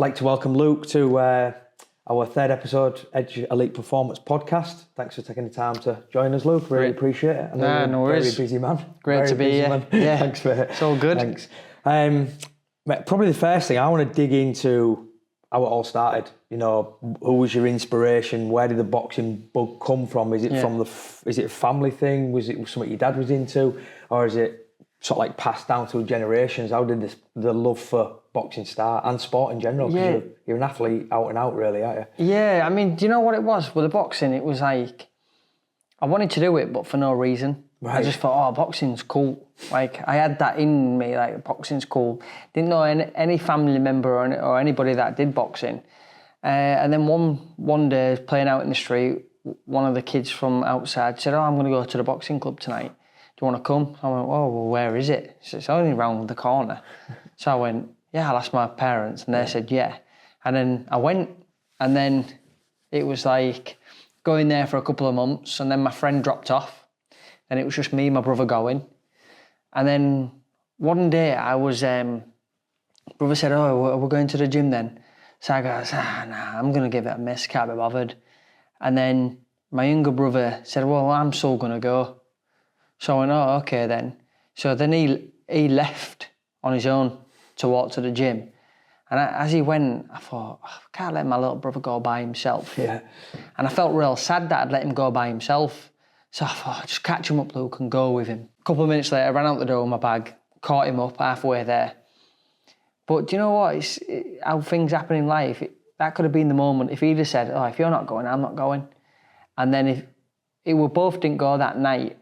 like to welcome Luke to our third episode, Edge Elite Performance Podcast. Thanks for taking the time to join us, Luke. Really appreciate it. I know you're no worries. Very busy man. Great to be here. Yeah, Thanks for it. It's all good. Thanks. Probably the first thing I want to dig into how it all started. You know, who was your inspiration? Where did the boxing bug come from? Is it from is it a family thing? Was it something your dad was into, or is it sort of like passed down through generations? How did the love for boxing start and sport in general? Because you're an athlete out and out, really, aren't you? Yeah, I mean, do you know what it was with the boxing? It was like I wanted to do it, but for no reason. Right. I just thought, oh, boxing's cool. Like I had that in me, like boxing's cool. Didn't know any family member or anybody that did boxing. And then one day, playing out in the street, one of the kids from outside said, "Oh, I'm going to go to the boxing club tonight. Do you want to come?" I went, "Oh, well, where is it?" So it's only round the corner. So I went, "Yeah, I'll ask my parents," and they said, "Yeah." And then I went, and then it was like going there for a couple of months, and then my friend dropped off. And it was just me and my brother going. And then one day I was, brother said, "Oh, we're going to the gym then." So I goes, "Nah, I'm going to give it a miss, can't be bothered." And then my younger brother said, "Well, I'm still going to go." So I went, "Oh, okay then." So then he left on his own to walk to the gym. And as he went, I thought, I can't let my little brother go by himself. Yeah. And I felt real sad that I'd let him go by himself. So I thought, I'll just catch him up, Luke, and go with him. A couple of minutes later, I ran out the door with my bag, caught him up halfway there. But do you know what? It's how things happen in life. That could have been the moment. If he'd have said, "Oh, if you're not going, I'm not going." And then if we both didn't go that night,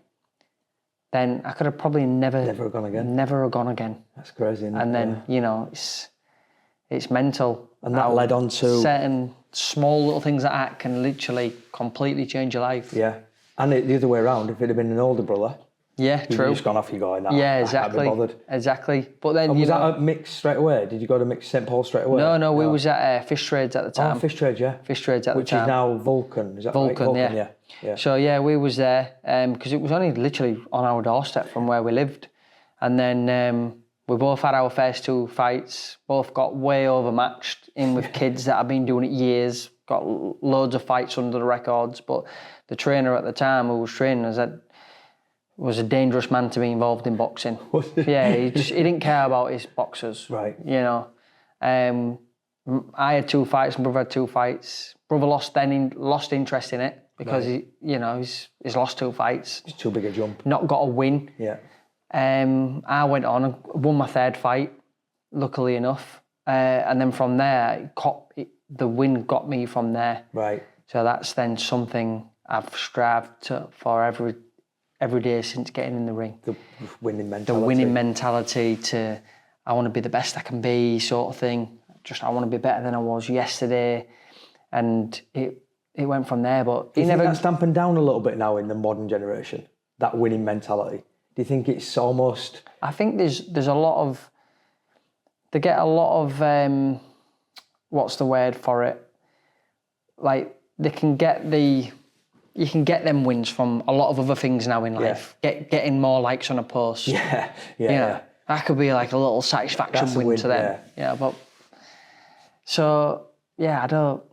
then I could have probably never gone again. Never have gone again. That's crazy. Isn't it? And then, you know, it's mental. And that led on to certain small little things like that can literally completely change your life. Yeah. And the other way around, if it had been an older brother, you'd just gone off, you going, yeah, exactly. I can't be bothered. Exactly. But then, and was that a mix straight away? Did you go to mix St. Paul straight away? No, we was at Fish Trades at the time. Oh, Fish Trades, yeah. Fish Trades at the time. Which is now Vulcan, is that Vulcan, right? yeah. Yeah. So yeah, we was there because it was only literally on our doorstep from where we lived. And then we both had our first two fights, both got way overmatched in with kids that have been doing it years, got loads of fights under the records, but the trainer at the time who was training us was a dangerous man to be involved in boxing. Yeah, he didn't care about his boxers. Right. You know, I had two fights, my brother had two fights. Brother lost interest in it because he's lost two fights. It's too big a jump. Not got a win. Yeah. I went on and won my third fight, luckily enough, and then from there, the win got me from there. Right. So that's then something I've strived for every day since getting in the ring. The winning mentality. The winning mentality to, I want to be the best I can be, sort of thing. Just, I want to be better than I was yesterday. And it went from there. But Do you think that's damping down a little bit now in the modern generation, that winning mentality? Do you think it's almost... I think there's a lot of... They get a lot of... what's the word for it? Like, they can get you can get them wins from a lot of other things now in life. Getting more likes on a post. Yeah. That could be like a little satisfaction win to them. Yeah, but so I don't.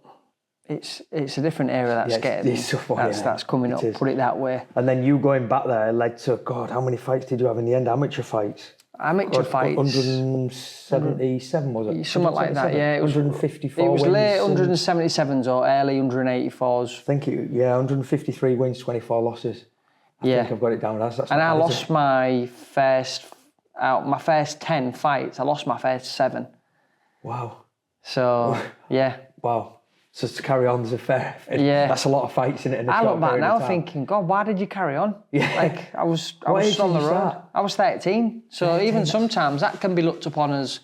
It's a different era that's coming up. Put it that way. And then you going back there led to, God, how many fights did you have in the end? Amateur fights. Amateur fights. 177 was it? Something like that. Yeah, it was 154. It was wins late 177s or early 184s. I think 153 wins, 24 losses. I think I've got it down. That's and I lost my first 10 fights. I lost my first 7. Wow. So yeah. Wow. So to carry on, there's a fair... Yeah. That's a lot of fights in it. In a I short look back now time. thinking, God, why did you carry on? Yeah. Like, I was on the road. Start? I was 13. So even sometimes that can be looked upon as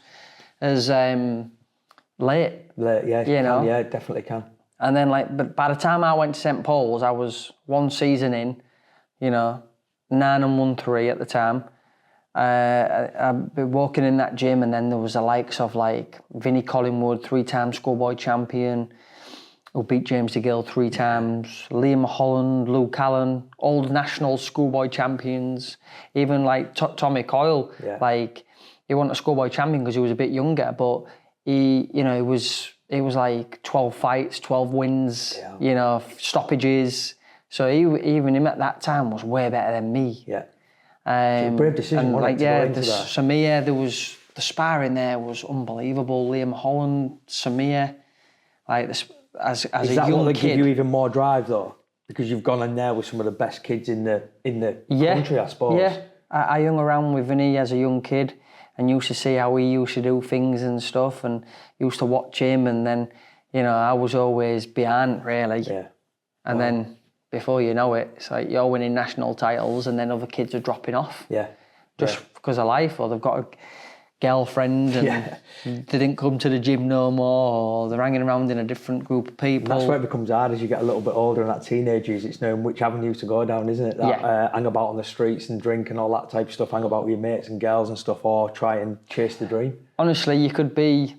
late. Late, yeah. You know? Yeah, it definitely can. And then, but by the time I went to St. Paul's, I was one season in, 9-1-3 at the time. I'd be walking in that gym, and then there was the likes of like Vinnie Collingwood, 3-time schoolboy champion, who beat James DeGill 3 times, Liam Holland, Luke Allen, old national schoolboy champions, even like Tommy Coyle. Like, he wasn't a schoolboy champion because he was a bit younger, but it was like 12 fights, 12 wins, stoppages. So even him at that time was way better than me. Yeah. It's a brave decision, and wasn't it, to go into that? Samir, there was the sparring there was unbelievable. Liam Holland, Samir, like this, as a young kid. Is that what would give you even more drive though? Because you've gone in there with some of the best kids in the country, I suppose. Yeah, I hung around with Vinny as a young kid and used to see how he used to do things and stuff, and used to watch him, and then I was always behind really. Yeah. And then before you know it, it's like you're winning national titles, and then other kids are dropping off. Yeah. Just because of life, or they've got a girlfriend and they didn't come to the gym no more, or they're hanging around in a different group of people. And that's where it becomes hard as you get a little bit older and that teenage years. It's knowing which avenue to go down, isn't it? That hang about on the streets and drink and all that type of stuff, hang about with your mates and girls and stuff, or try and chase the dream. Honestly, you could be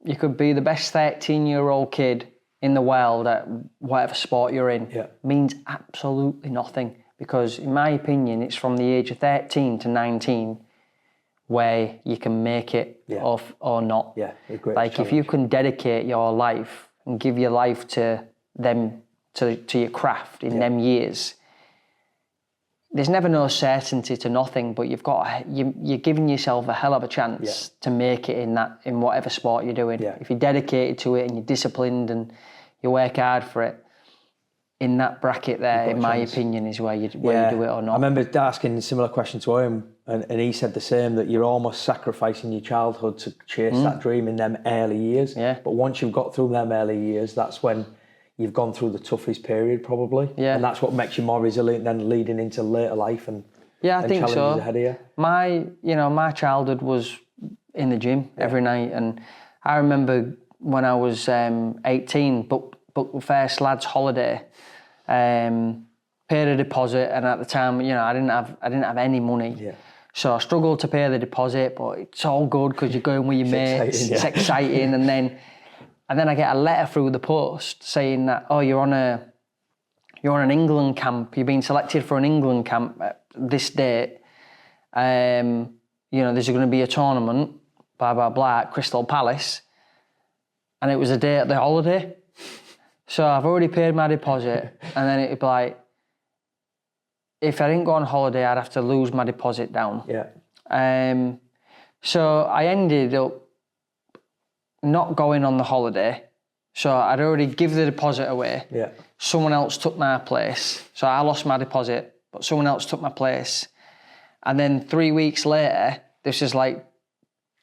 the best 13-year-old kid in the world at whatever sport you're in. Yeah. Means absolutely nothing, because in my opinion, it's from the age of 13 to 19 where you can make it or not. Yeah, great like challenge. If you can dedicate your life and give your life to them, to your craft in them years, there's never no certainty to nothing, but you're giving yourself a hell of a chance to make it in whatever sport you're doing. Yeah. If you're dedicated to it and you're disciplined and you work hard for it, in that bracket there, in my opinion, is where you do it or not. I remember asking a similar question to him, and he said the same, that you're almost sacrificing your childhood to chase that dream in them early years. Yeah. But once you've got through them early years, that's when you've gone through the toughest period, probably. Yeah. And that's what makes you more resilient than leading into later life and I think challenges so. ahead of you. My childhood was in the gym every night, and I remember when I was 18, booked the first lads' holiday, paid a deposit, and at the time, I didn't have any money. Yeah. So I struggled to pay the deposit, but it's all good because you're going with your mates. It's exciting, and then I get a letter through the post saying that you're on an England camp. You've been selected for an England camp at this date. There's going to be a tournament, blah blah blah, at Crystal Palace, and it was a day at the holiday. So I've already paid my deposit, and then it'd be like, if I didn't go on holiday, I'd have to lose my deposit down. Yeah. So I ended up not going on the holiday. So I'd already give the deposit away. Yeah. Someone else took my place. So I lost my deposit, but someone else took my place. And then 3 weeks later, this is like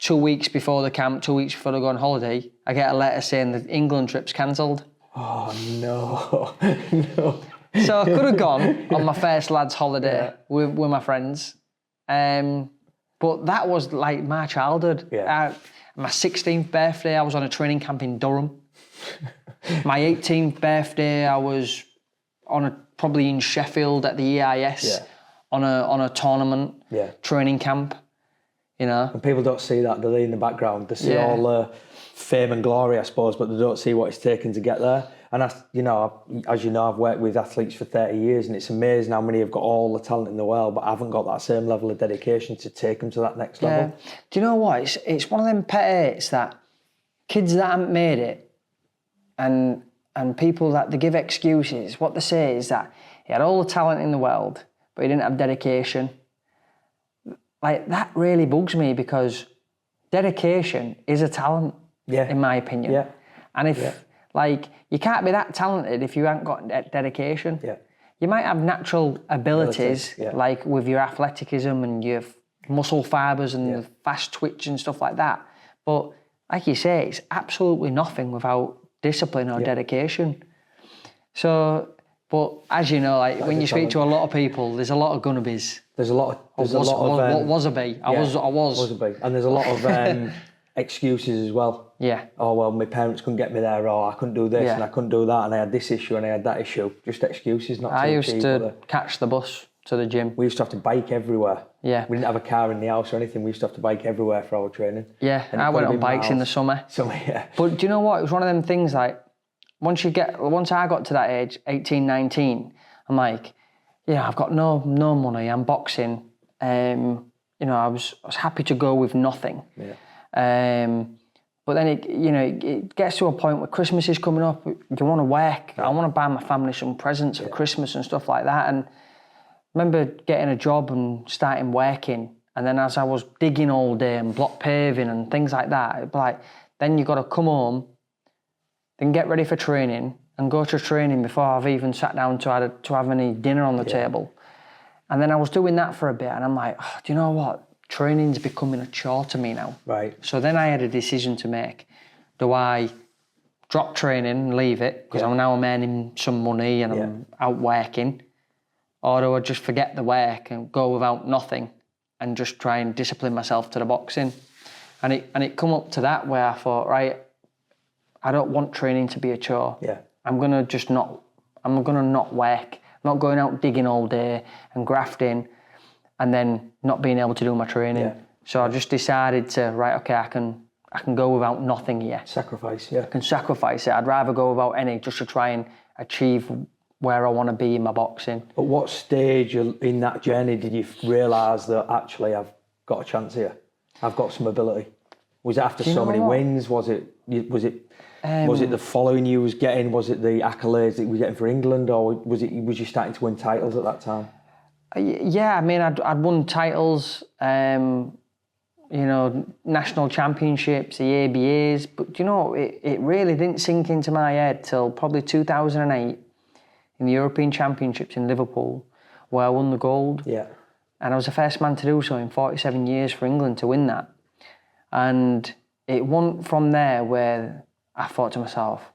2 weeks before the camp, 2 weeks before I go on holiday, I get a letter saying the England trip's cancelled. Oh, no. No. So I could have gone on my first lads' holiday with my friends. But that was like my childhood. Yeah. My 16th birthday, I was on a training camp in Durham. My 18th birthday, I was probably in Sheffield at the EIS on a tournament training camp. And people don't see that, do they, in the background? They see all the fame and glory, I suppose, but they don't see what it's taken to get there. And as you know, I've worked with athletes for 30 years, and it's amazing how many have got all the talent in the world, but haven't got that same level of dedication to take them to that next level. Do you know what? It's one of them pet hates that kids that haven't made it, and people that they give excuses. What they say is that he had all the talent in the world, but he didn't have dedication. Like, that really bugs me, because dedication is a talent, in my opinion. Yeah. And if you can't be that talented if you haven't got dedication. Yeah. You might have natural abilities, like with your athleticism and your muscle fibres and the fast twitch and stuff like that. But like you say, it's absolutely nothing without discipline or dedication. So, but as you know, like when you speak to a lot of people, there's a lot of gunnabes. There's a lot of what was a bee? I was a bee, and there's a lot of excuses as well. Yeah. Oh well, my parents couldn't get me there, or I couldn't do this and I couldn't do that, and I had this issue and I had that issue. Just excuses, not. I used to catch the bus to the gym. We used to have to bike everywhere. Yeah. We didn't have a car in the house or anything. We used to have to bike everywhere for our training. Yeah, and I went on bikes in the summer. But do you know what? It was one of them things, like, once I got to that age, 18, 19, I'm like, I've got no money, I'm boxing. I was happy to go with nothing. Yeah. But then it gets to a point where Christmas is coming up. You want to work. I want to buy my family some presents for Christmas and stuff like that. And I remember getting a job and starting working. And then as I was digging all day and block paving and things like that, it'd be like, then you got to come home, then get ready for training and go to training before I've even sat down to have any dinner on the table. And then I was doing that for a bit and I'm like, oh, do you know what? Training's becoming a chore to me now. Right. So then I had a decision to make. Do I drop training and leave it because I'm earning some money and I'm out working? Or do I just forget the work and go without nothing and just try and discipline myself to the boxing? And it come up to that where I thought, right, I don't want training to be a chore. Yeah. I'm gonna not work. I'm not going out digging all day and grafting and then not being able to do my training. Yeah. So I just decided to, right, okay, I can go without nothing here. Sacrifice, I can sacrifice it. I'd rather go without any just to try and achieve where I want to be in my boxing. But what stage in that journey did you realise that actually I've got a chance here? I've got some ability. Was it after so many wins? Was it the following you was getting? Was it the accolades that you were getting for England, or was you starting to win titles at that time? Yeah, I mean, I'd won titles, national championships, the ABAs, but it really didn't sink into my head till probably 2008 in the European Championships in Liverpool, where I won the gold. Yeah. And I was the first man to do so in 47 years for England to win that. And it went from there where I thought to myself,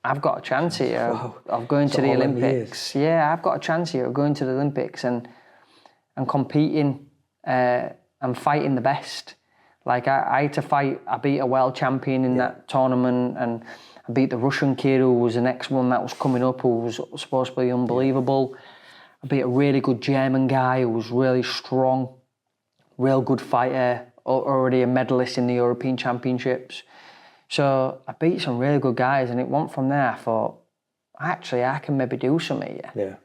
I've got a chance here of going to the Olympics. Yeah, I've got a chance here of going to the Olympics and competing and fighting the best. Like I had to fight, I beat a world champion in that tournament and I beat the Russian kid who was the next one that was coming up who was supposed to be unbelievable. I beat a really good German guy who was really strong, real good fighter, already a medalist in the European Championships. So I beat some really good guys and it went from there. I thought, actually, I can maybe do something here. Yeah.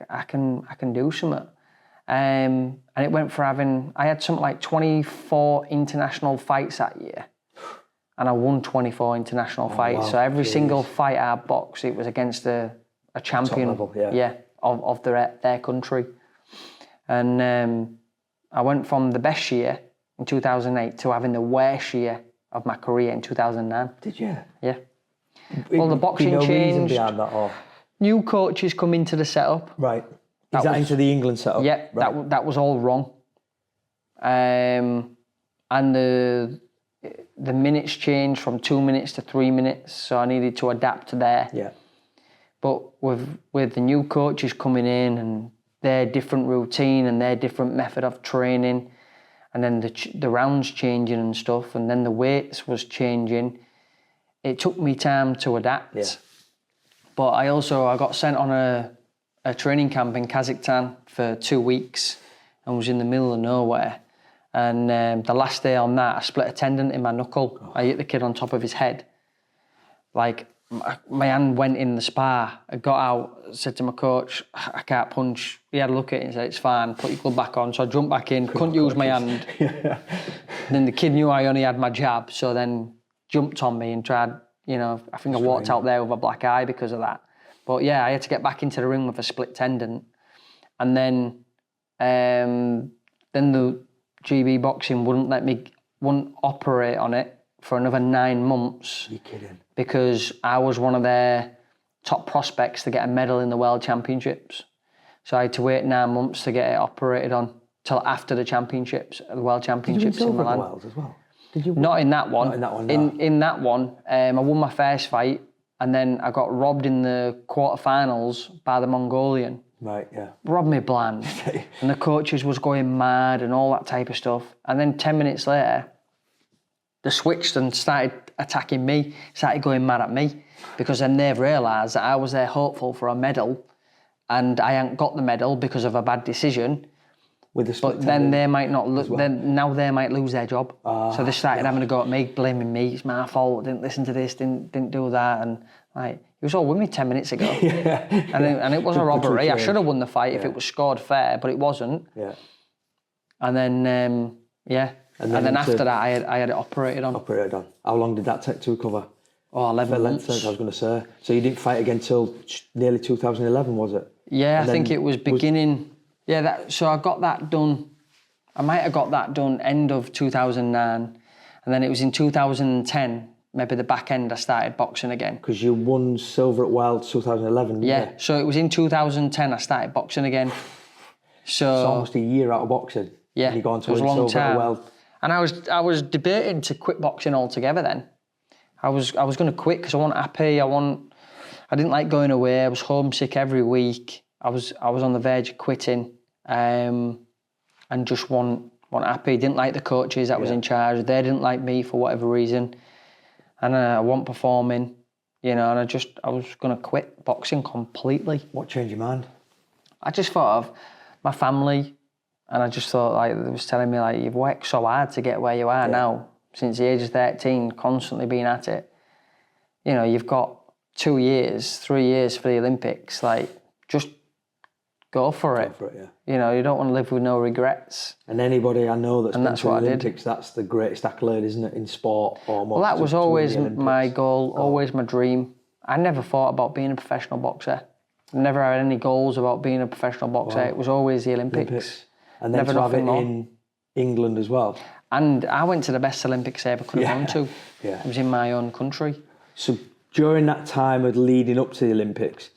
I can do something. And it went for I had something like 24 international fights that year. And I won 24 international fights. Wow. So every single fight I boxed, it was against a champion. Top level, of their country. And I went from the best year in 2008 to having the worst year of my career in 2009. Did you? Yeah. Well, the boxing no changed. Reason behind that, or? New coaches come into the setup. Right. Is that into the England setup? Yeah, right. that was all wrong. And the minutes changed from 2 minutes to 3 minutes, so I needed to adapt to there. Yeah. But with the new coaches coming in and their different routine and their different method of training, and then the rounds changing and stuff, and then the weights was changing, it took me time to adapt. Yeah. But I got sent on a training camp in Kazakhstan for 2 weeks and was in the middle of nowhere. And the last day on that, I split a tendon in my knuckle. I hit the kid on top of his head. Like, my hand went in the spar. I got out, said to my coach, I can't punch. He had a look at it and said, it's fine, put your glove back on. So I jumped back in, couldn't use my hand. Yeah. Then the kid knew I only had my jab, so then jumped on me and tried, I think I walked out there with a black eye because of that. But yeah, I had to get back into the ring with a split tendon. And then the GB boxing wouldn't operate on it for another 9 months. You're kidding. Because I was one of their top prospects to get a medal in the World Championships. So I had to wait 9 months to get it operated on till after the championships, the World Championships in Milan. World as well? Did you? Not in that one. Not in that one. No. In that one, I won my first fight, and then I got robbed in the quarterfinals by the Mongolian. Right. Yeah. Robbed me blind, and the coaches was going mad and all that type of stuff. And then 10 minutes later, they switched and started attacking me, started going mad at me, because then they've realised that I was there hopeful for a medal and I hadn't got the medal because of a bad decision. With the split but then they might not now they might lose their job. So they started having to go at me, blaming me, it's my fault, didn't listen to this, didn't do that, and like, he was all with me 10 minutes ago. And it was a robbery. I should have won the fight if it was scored fair, but it wasn't. Yeah. And then And then after that, I had it operated on. Operated on. How long did that take to recover? Oh, 11 months. I was going to say. So you didn't fight again till nearly 2011, was it? Yeah, I think it was beginning. So I got that done. I might have got that done end of 2009, and then it was in 2010, maybe the back end, I started boxing again. Because you won silver at Wilds 2011, didn't you? So it was in 2010 I started boxing again. So it's almost a year out of boxing. Yeah, and you gone to it was win a long silver time. at Wilds. And I was debating to quit boxing altogether then. I was going to quit because I wasn't happy. I didn't like going away. I was homesick every week. I was on the verge of quitting, and just wasn't happy. Didn't like the coaches that was in charge. They didn't like me for whatever reason, and I wasn't performing. And I was going to quit boxing completely. What changed your mind? I just thought of my family, and I just thought, like, they was telling me, like, you've worked so hard to get where you are now, since the age of 13, constantly being at it. You've got 2 years, 3 years for the Olympics. Like, just go for it. Go for it, yeah. You don't want to live with no regrets. And anybody I know that's been that's to the what I did. Olympics, that's the greatest accolade, isn't it, in sport? Well, that was always my goal, always my dream. I never thought about being a professional boxer. I never had any goals about being a professional boxer. Wow. It was always the Olympics. And then to have it in England as well. And I went to the best Olympics I ever could have gone to. Yeah. It was in my own country. So during that time of leading up to the Olympics,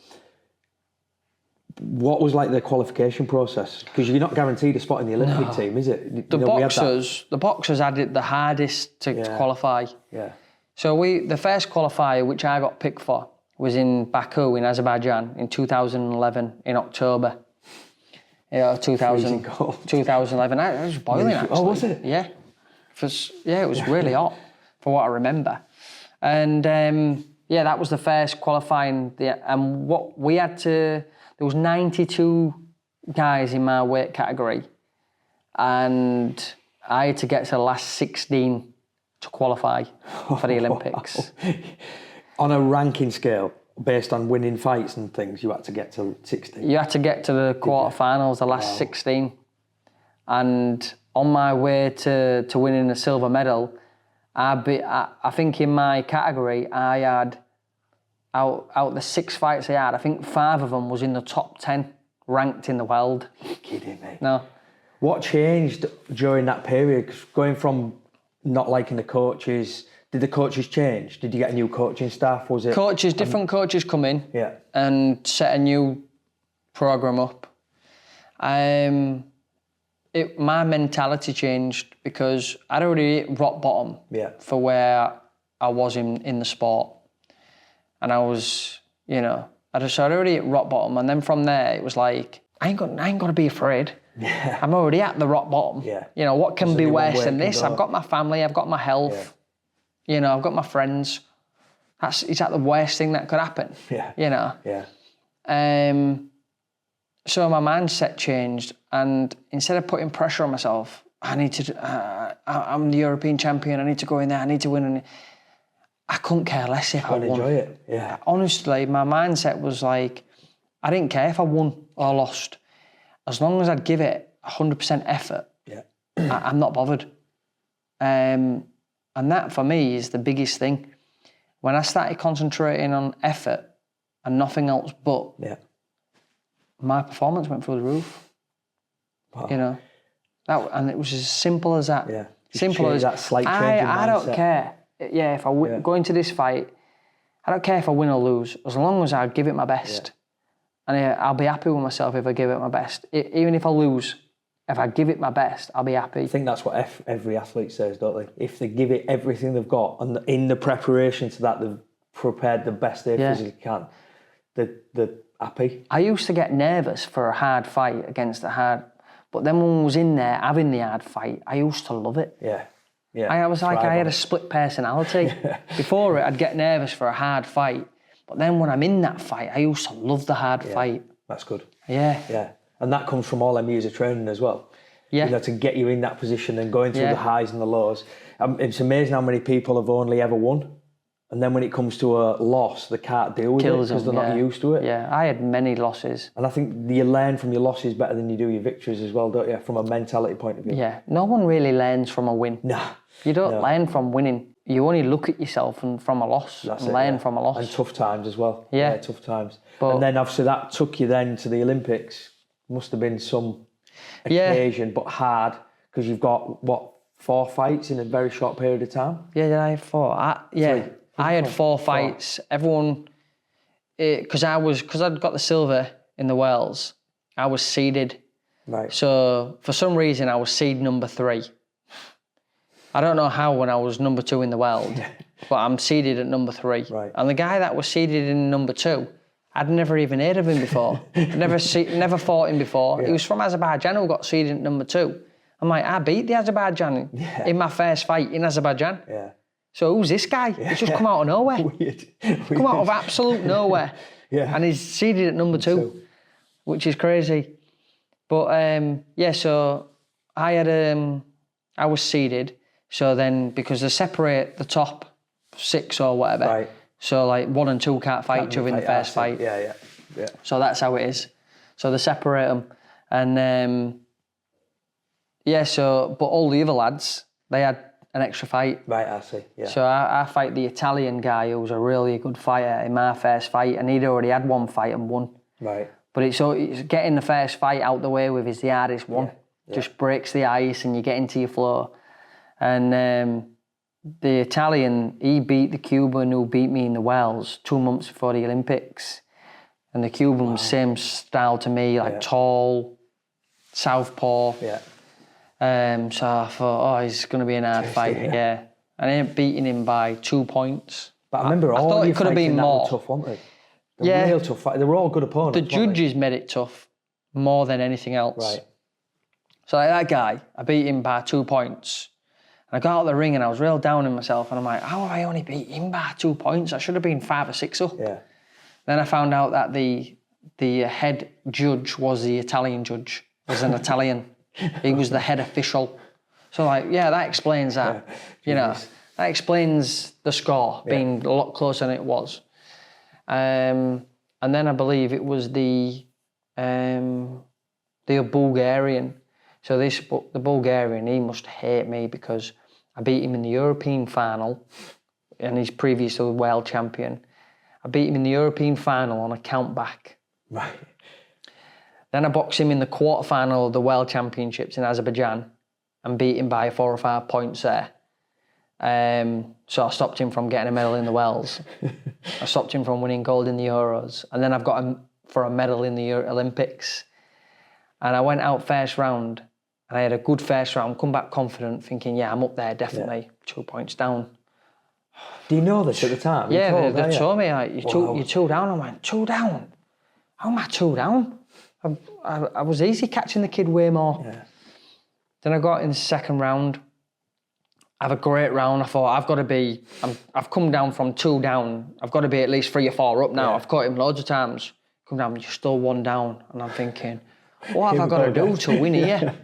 what was like the qualification process? Because you're not guaranteed a spot in the Olympic team, is it? The boxers had it the hardest to qualify. Yeah. So the first qualifier which I got picked for was in Baku in Azerbaijan in 2011 in October. 2011. It was boiling actually. Oh, was it? Yeah. It was really hot for what I remember. And that was the first qualifying. And what we had to, there was 92 guys in my weight category, and I had to get to the last 16 to qualify for the Olympics. Wow. On a ranking scale, based on winning fights and things, you had to get to 16. You had to get to the quarterfinals, the last 16. And on my way to winning a silver medal, I think in my category, I had, out the 6 fights I had, I think 5 of them was in the top 10 ranked in the world. You're kidding me. No. What changed during that period? 'Cause going from not liking the coaches, did the coaches change? Did you get a new coaching staff? Was it different coaches come in and set a new program up. My mentality changed because I'd already hit rock bottom for where I was in the sport, and I was, I'd already hit rock bottom, and then from there it was like I ain't got to be afraid. Yeah. I'm already at the rock bottom. Yeah. What can be worse than this? I've got my family, I've got my health. Yeah. I've got my friends. Is that the worst thing that could happen? Yeah. Yeah. So my mindset changed, and instead of putting pressure on myself, I'm the European champion, I need to go in there, I need to win. And I couldn't care less if I won. Enjoy it, yeah. Honestly, my mindset was like, I didn't care if I won or lost. As long as I'd give it 100% effort, I'm not bothered. And that for me is the biggest thing. When I started concentrating on effort and nothing else but, my performance went through the roof. Wow. And it was as simple as that. Yeah. Simple as that slight change in I don't mindset. care. Yeah, if I go into this fight, I don't care if I win or lose, as long as I give it my best. And I'll be happy with myself if I give it my best. Even if I lose, if I give it my best, I'll be happy. I think that's what every athlete says, don't they? If they give it everything they've got, and in the preparation to that, they've prepared the best they physically can, they're happy. I used to get nervous for a hard fight against a hard, but then when I was in there having the hard fight, I used to love it. Yeah. I was like, I had a split personality. Before it, I'd get nervous for a hard fight. But then when I'm in that fight, I used to love the hard fight. That's good. Yeah. And that comes from all them years of training as well. Yeah. To get you in that position and going through the highs and the lows. It's amazing how many people have only ever won And then when it comes to a loss, they can't deal with it because they're not used to it. Yeah, I had many losses. And I think you learn from your losses better than you do your victories as well, don't you? From a mentality point of view. Yeah, no one really learns from a win. Nah. You don't learn from winning. You only look at yourself and from a loss and learn from a loss. And tough times as well. Yeah, tough times. And then obviously that took you then to the Olympics. Must have been some occasion, but hard because you've got, 4 fights in a very short period of time? Yeah, I had 4. I had 4 fights. Everyone, because I'd got the silver in the Worlds, I was seeded. Right. So for some reason, I was seed number 3. I don't know how when I was number 2 in the world, but I'm seeded at number 3. Right. And the guy that was seeded in number 2, I'd never even heard of him before. never fought him before. Yeah. He was from Azerbaijan who got seeded at number 2. I'm like, I beat the Azerbaijan in my first fight in Azerbaijan. Yeah. So who's this guy? He's just come out of nowhere. Weird. Come out of absolute nowhere. Yeah. And he's seeded at number 2, which is crazy. But so I was seeded. So then, because they separate the top 6 or whatever. Right. So like 1 and 2 can't fight each other in the first fight. Yeah. So that's how it is. So they separate them. And but all the other lads, they had an extra fight. Right, I see, yeah. So I fight the Italian guy who was a really good fighter in my first fight, and he'd already had 1 fight and won. Right. But it's getting the first fight out the way with is the hardest one. Yeah. Just breaks the ice and you get into your flow. And the Italian, he beat the Cuban who beat me in the Worlds 2 months before the Olympics. And the Cuban was same style to me, like tall, southpaw. Yeah. So I thought, he's going to be an hard fight. Yeah. And I ended up beating him by 2 points. But I remember all thought your it could have fights been in that more. were tough, weren't they? Real tough fight. They were all good opponents. The judges made it tough more than anything else. Right. So like that guy, I beat him by 2 points. And I got out of the ring and I was real down on myself. And I'm like, how have I only beat him by 2 points? I should have been 5 or 6 up. Yeah. Then I found out that the head judge was the Italian judge. Was an Italian. He was the head official. So that explains that. Yeah. That explains the score being a lot closer than it was. And then I believe it was the Bulgarian. So the Bulgarian, he must hate me because I beat him in the European final, and he's previously world champion. I beat him in the European final on a countback. Right. Then I boxed him in the quarterfinal of the World Championships in Azerbaijan and beat him by 4 or 5 points there. So I stopped him from getting a medal in the Worlds. I stopped him from winning gold in the Euros. And then I've got him for a medal in the Olympics. And I went out first round and I had a good first round, come back confident, thinking, I'm up there, definitely. 2 points down. Do you know this at the time? Yeah, they told me, you're 2 down. I went, 2 down? How am I 2 down? I was easy catching the kid way more. Yeah. Then I got in the second round. I have a great round. I thought, I've come down from 2 down. I've got to be at least 3 or 4 up now. Yeah. I've caught him loads of times. Come down, you're still 1 down. And I'm thinking, what have I got to do to win here?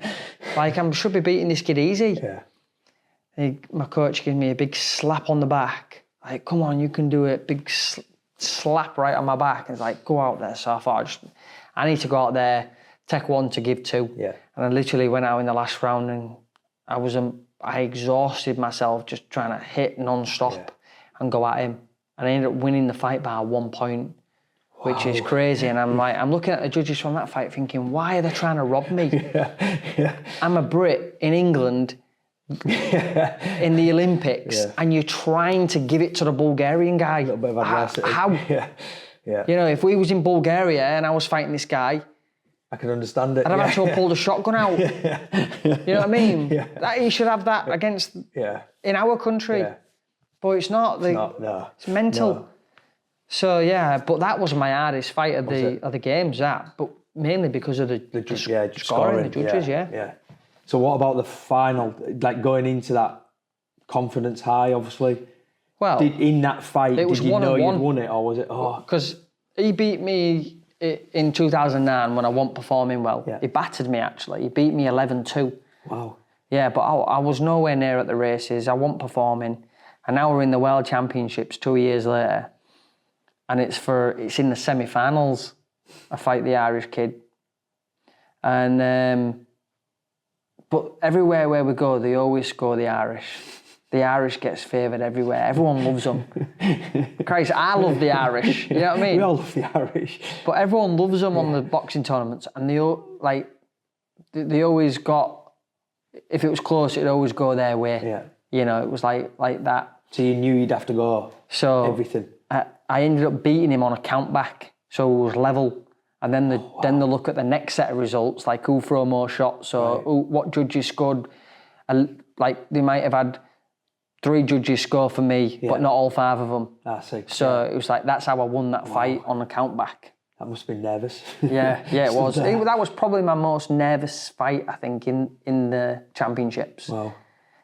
I should be beating this kid easy. Yeah. My coach gave me a big slap on the back. Like, come on, you can do it. Big slap right on my back. And it's like, go out there. So I thought, I need to go out there, take 1 to give 2. Yeah. And I literally went out in the last round and I exhausted myself just trying to hit non-stop and go at him. And I ended up winning the fight by 1 point, which is crazy. And I'm looking at the judges from that fight thinking, why are they trying to rob me? I'm a Brit in England in the Olympics and you're trying to give it to the Bulgarian guy. A little bit of adversity. How? Yeah. If we was in Bulgaria and I was fighting this guy, I can understand it. I'd have actually pulled a shotgun out. You know what I mean? Yeah. That you should have that against in our country. Yeah. But it's not. It's mental. No. So but that was my hardest fight of the games. But mainly because of the scoring, the judges. Yeah. So what about the final? Like going into that confidence high, obviously. Well, in that fight, it was did you know you'd 1-1. won it, or was it? Because he beat me in 2009 when I wasn't performing well. Yeah. He battered me actually. He beat me 11-2. Wow. Yeah, but I was nowhere near at the races. I wasn't performing. And now we're in the World Championships 2 years later, and it's in the semi-finals. I fight the Irish kid, and but everywhere where we go, they always score the Irish. The Irish gets favoured everywhere. Everyone loves them. Christ, I love the Irish. You know what I mean? We all love the Irish. But everyone loves them on the boxing tournaments, and they always got. If it was close, it'd always go their way. Yeah. You know, it was like that. So you knew you'd have to go. So everything. I ended up beating him on a count back, so it was level. And then they look at the next set of results, like who throw more shots, or what judges scored. Like they might have had 3 judges score for me, but not all 5 of them. I see. So it was like, that's how I won that fight on the count back. That must have been nervous. Yeah, it was. That was probably my most nervous fight, I think, in the championships. Wow.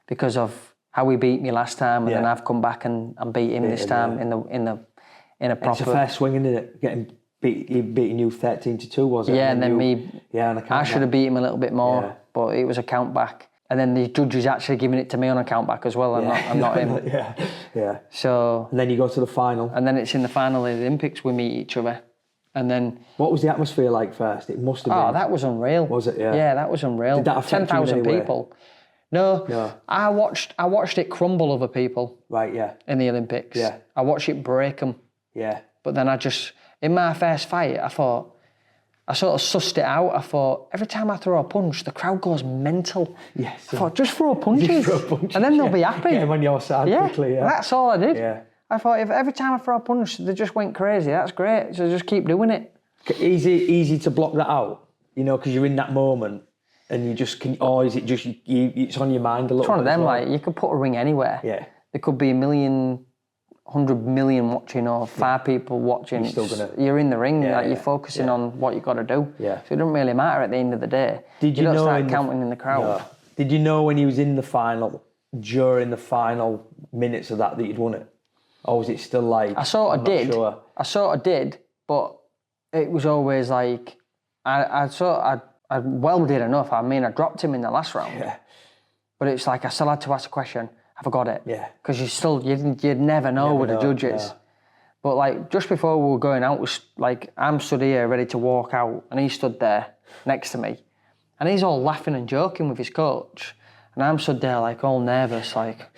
Because of how he beat me last time, and then I've come back and beat him this time in a proper. It's a fair swing, isn't it? Getting beating you 13-2, was it? Yeah, and then me. Yeah, on a count I should have beat him a little bit more, but it was a count back. And then the judges actually giving it to me on a count back as well. I'm not him. Yeah. So. And then you go to the final. And then it's in the final of the Olympics we meet each other. And then. What was the atmosphere like first? It must have been. Oh, that was unreal. Was it? Yeah. Yeah, that was unreal. Did that affect 10,000 you in any way? people. No. I watched it crumble over people. Right. Yeah. In the Olympics. Yeah. I watched it break them. Yeah. But then in my first fight, I sort of sussed it out. I thought, every time I throw a punch, the crowd goes mental. Yes. I thought, just throw punches. And then they'll be happy. Get them on your side quickly. Yeah. That's all I did. Yeah. I thought, if every time I throw a punch, they just went crazy, that's great. So just keep doing it. Easy to block that out, because you're in that moment and you just can, or is it just, it's on your mind a little bit? It's one of them, well? like, you could put a ring anywhere. Yeah. There could be 100 million watching or 5 people watching. You're in the ring, you're focusing on what you've got to do. Yeah. So it doesn't really matter at the end of the day. Did you don't know start counting in the crowd. No. Did you know when he was in the final, during the final minutes of that you'd won it? Or was it still like... I sort of did. Sure. I sort of did, but it was always like... I well did enough. I mean, I dropped him in the last round. Yeah. But it's like I still had to ask the question, have I got it? Yeah. Because you'd never know with the judges. No. But like just before we were going out, was like I'm stood here ready to walk out, and he stood there next to me, and he's all laughing and joking with his coach, and I'm stood there like all nervous, like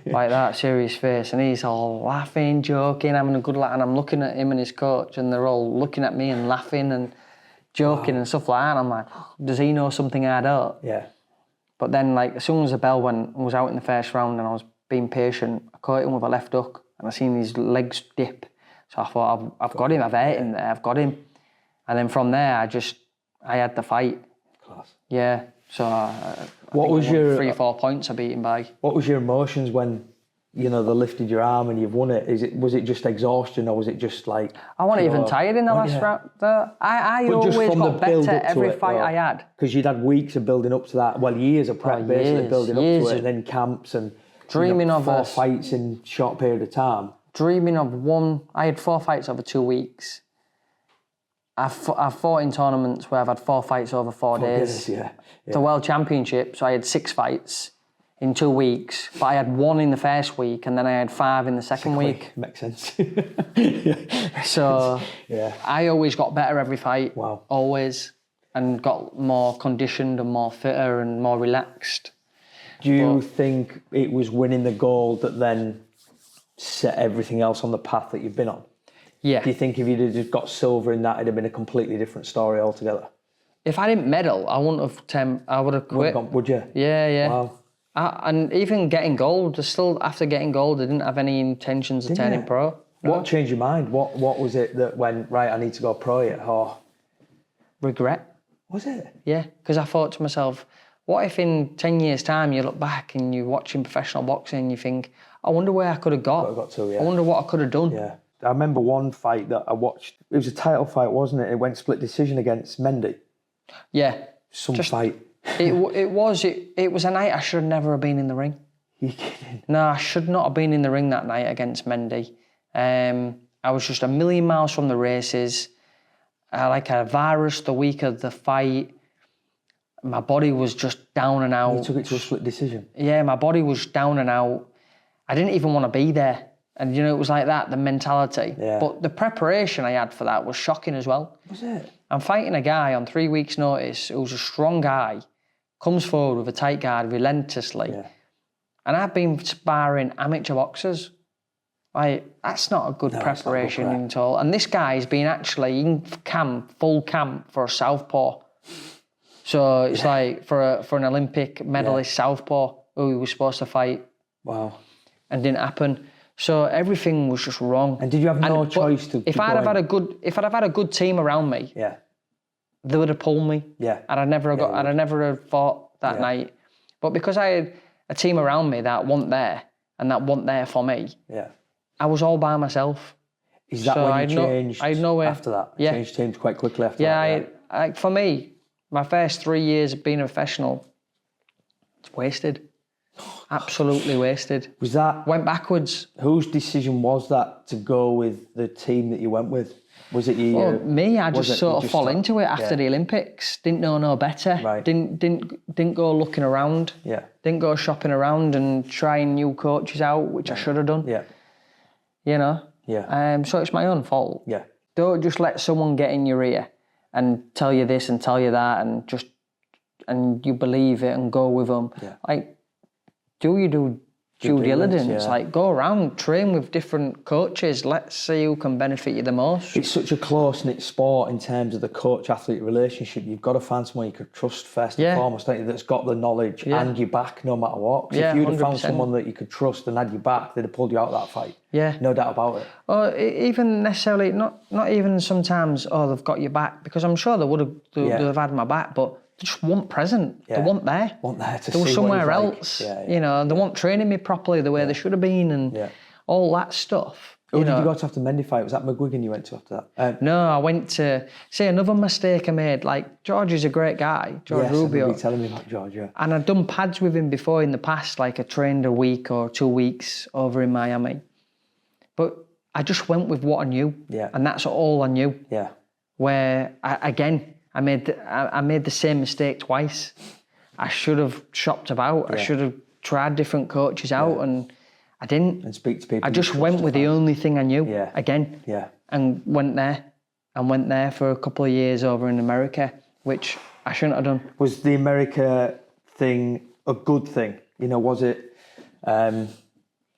that, serious face, and he's all laughing, joking, having a good laugh, and I'm looking at him and his coach, and they're all looking at me and laughing and joking and stuff like that. And I'm like, does he know something I don't? Yeah. But then, like, as soon as the bell went, I was out in the first round and I was being patient, I caught him with a left hook and I seen his legs dip. So I thought, I've got him, I've hit him there, I've got him. And then from there, I had the fight. Class. Yeah. So what was your 3 or 4 points I beat him by. What was your emotions when, they lifted your arm and you've won it? Was it just exhaustion or was it just like... I wasn't even tired in the last round. I always got better every fight I had. Because you'd had weeks of building up to that, years of prep basically building up to it, and then camps and dreaming of 4 fights in a short period of time. Dreaming of one. I had 4 fights over 2 weeks. I've fought in tournaments where I've had 4 fights over 4 days. Yeah. The World Championships, I had 6 fights in 2 weeks, but I had 1 in the first week and then I had 5 in the second week. Makes sense. So I always got better every fight. Wow. Always. And got more conditioned and more fitter and more relaxed. Do you think it was winning the gold that then set everything else on the path that you've been on? Yeah. Do you think if you'd have just got silver in that, it'd have been a completely different story altogether? If I didn't medal, I wouldn't have. I would have quit. Would you? Yeah. Wow. And even getting gold, still after getting gold, I didn't have any intentions of turning pro. No. What changed your mind? What was it that went, right, I need to go pro yet? Oh. Regret. Was it? Yeah, because I thought to myself, what if in 10 years' time you look back and you're watching professional boxing and you think, I wonder where I could have got. I wonder what I could have done. Yeah. I remember one fight that I watched. It was a title fight, wasn't it? It went split decision against Mendy. Yeah. Fight. It was a night I should never have been in the ring. Are you kidding? No, I should not have been in the ring that night against Mendy. I was just a million miles from the races. I like a virus the week of the fight. My body was just down and out. You took it to a split decision? Yeah, my body was down and out. I didn't even want to be there. And, you know, it was like that, the mentality. Yeah. But the preparation I had for that was shocking as well. Was it? I'm fighting a guy on 3 weeks' notice who's a strong guy, comes forward with a tight guard relentlessly. Yeah. And I've been sparring amateur boxers. Like, that's not a good preparation at all. And this guy's been actually in camp, full camp for a southpaw. So it's like for an Olympic medalist southpaw who he was supposed to fight. Wow. And didn't happen. So everything was just wrong. And did you have no choice to? If I'd have had a good team around me, they would have pulled me. Yeah. And I'd never have fought that night. But because I had a team around me that weren't there and that weren't there for me, I was all by myself. Is that when you changed after that? Yeah. Changed teams quite quickly after that? Yeah, for me, my first 3 years of being a professional, it's wasted. Absolutely wasted. Was that... Went backwards. Whose decision was that to go with the team that you went with? Was it you? Well, me, I just sort of fall into it after the Olympics. Didn't know no better. Right. Didn't go looking around. Yeah. Didn't go shopping around and trying new coaches out, which I should have done. Yeah. You know? Yeah. So it's my own fault. Yeah. Don't just let someone get in your ear and tell you this and tell you that and you believe it and go with them. Yeah. Like, do you do due diligence? Like, go around, train with different coaches. Let's see who can benefit you the most. It's such a close-knit sport in terms of the coach-athlete relationship. You've got to find someone you could trust first and foremost, don't you, that's got the knowledge and your back no matter what. Because if you'd have found someone that you could trust and had your back, they'd have pulled you out of that fight. Yeah. No doubt about it. Or even necessarily, not even sometimes, they've got your back, because I'm sure they would have had my back, but they just weren't present. Yeah. They weren't there. They were somewhere else. Like. You know, they weren't training me properly the way they should have been and all that stuff. Who did you go to after Mendy fight? Was that McGuigan you went to after that? No, I went to... See, another mistake I made. Like, George is a great guy, George Rubio. Yes, telling me about George, And I'd done pads with him before in the past. Like, I trained a week or 2 weeks over in Miami. But I just went with what I knew. Yeah. And that's all I knew. Yeah. Where, I made the same mistake twice. I should have shopped about. I should have tried different coaches out, and I didn't. And speak to people. I just went with the only thing I knew again. Yeah. And went there for a couple of years over in America, which I shouldn't have done. Was the America thing a good thing? You know, was it...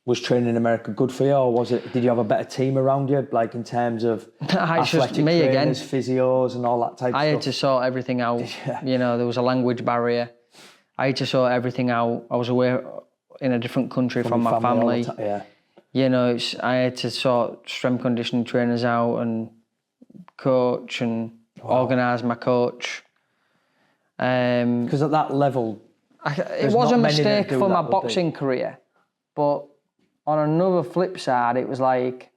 was training in America good for you, or did you have a better team around you, like in terms of athletic trainers, physios and all that type of stuff? I had to sort everything out. You know, there was a language barrier. I had to sort everything out. I was away in a different country from my family. You know, I had to sort strength conditioning trainers out and coach and organise my coach. Because at that level... It was a mistake for my boxing career, but... On another flip side, it was like,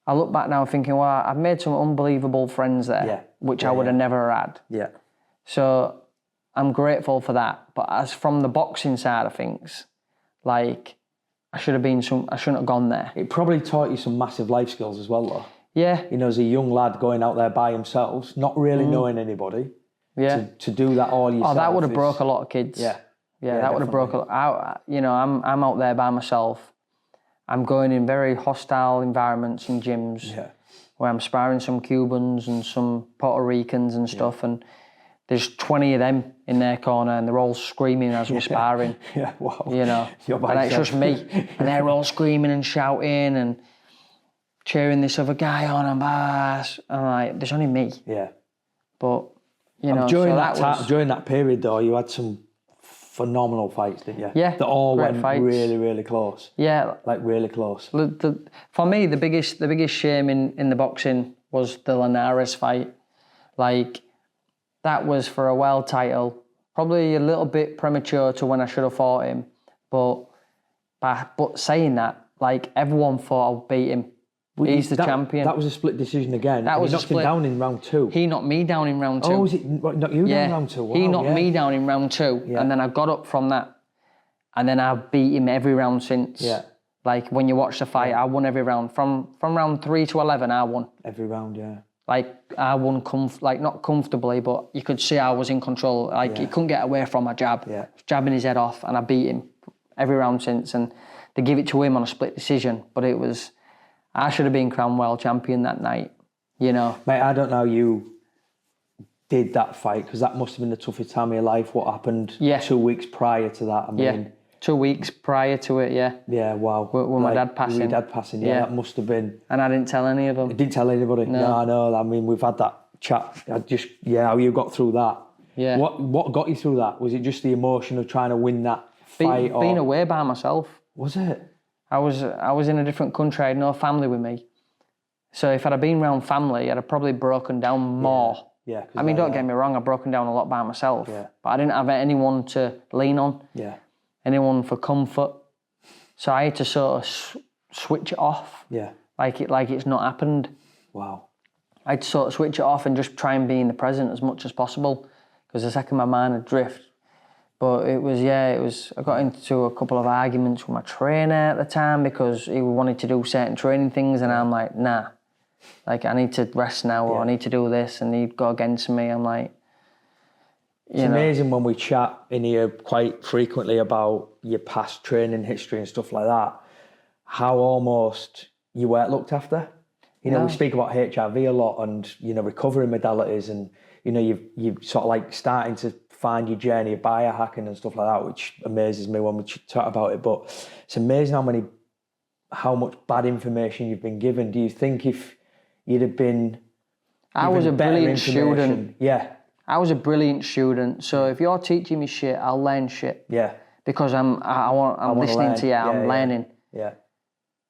I look back now thinking, well, I've made some unbelievable friends there, which I would have never had. Yeah. So I'm grateful for that. But as from the boxing side of things, like, I shouldn't have gone there. It probably taught you some massive life skills as well, though. Yeah. You know, as a young lad going out there by himself, not really knowing anybody. Yeah. To do that all yourself. Oh, that would have broke a lot of kids. Yeah. Yeah, that would have broke a lot. I'm out there by myself. I'm going in very hostile environments and gyms where I'm sparring some Cubans and some Puerto Ricans and stuff, and there's 20 of them in their corner and they're all screaming as we're sparring. Yeah, wow. You know, and it's just me. And they're all screaming and shouting and cheering this other guy on, and I'm like, there's only me. Yeah. But, you know, during that period though, you had some phenomenal fights, didn't you? Yeah. That all went fights. really, really close. Yeah. Like really close. For me, the biggest shame in the boxing was the Linares fight. Like, that was for a world title. Probably a little bit premature to when I should have fought him. But saying that, like, everyone thought I'd beat him. He's the champion. That was a split decision again. That was he knocked him down in round 2. He knocked me down in round 2. Oh, was it knocked you down in round 2? Wow, he knocked me down in round 2, and then I got up from that, and then I beat him every round since. Yeah. Like, when you watch the fight, I won every round. From round 3 to 11, I won. Every round, yeah. Like, I won, not comfortably, but you could see I was in control. Like, he couldn't get away from my jab. Yeah. Jabbing his head off, and I beat him every round since. And they give it to him on a split decision. But I should have been crowned world champion that night, you know. Mate, I don't know how you did that fight, because that must have been the toughest time of your life. What happened 2 weeks prior to that? I mean, 2 weeks prior to it, yeah. Yeah, wow. With my dad passing. With your dad passing, yeah, that must have been... And I didn't tell any of them. I didn't tell anybody? No, I know. I mean, we've had that chat. How you got through that. Yeah. What got you through that? Was it just the emotion of trying to win that fight? Being away by myself. Was it? I was in a different country. I had no family with me. So if I'd have been around family, I'd have probably broken down more. Yeah. I mean, don't get me wrong, I've broken down a lot by myself. Yeah. But I didn't have anyone to lean on. Yeah. Anyone for comfort. So I had to sort of switch it off. Yeah. Like it's not happened. Wow. I had to sort of switch it off and just try and be in the present as much as possible. Because the second my mind would drift. But it was, I got into a couple of arguments with my trainer at the time because he wanted to do certain training things and I'm like, nah. Like, I need to rest now or I need to do this, and he'd go against me. I'm like, it's amazing when we chat in here quite frequently about your past training history and stuff like that, how almost you weren't looked after. You know, we speak about HIV a lot and, you know, recovery modalities and, you know, you've sort of like starting to find your journey of biohacking and stuff like that, which amazes me when we talk about it. But it's amazing how much bad information you've been given. Do you think if you'd have been... I was a brilliant student. Yeah. I was a brilliant student. So if you're teaching me shit, I'll learn shit. Yeah. Because I'm listening to you, I'm learning. Yeah.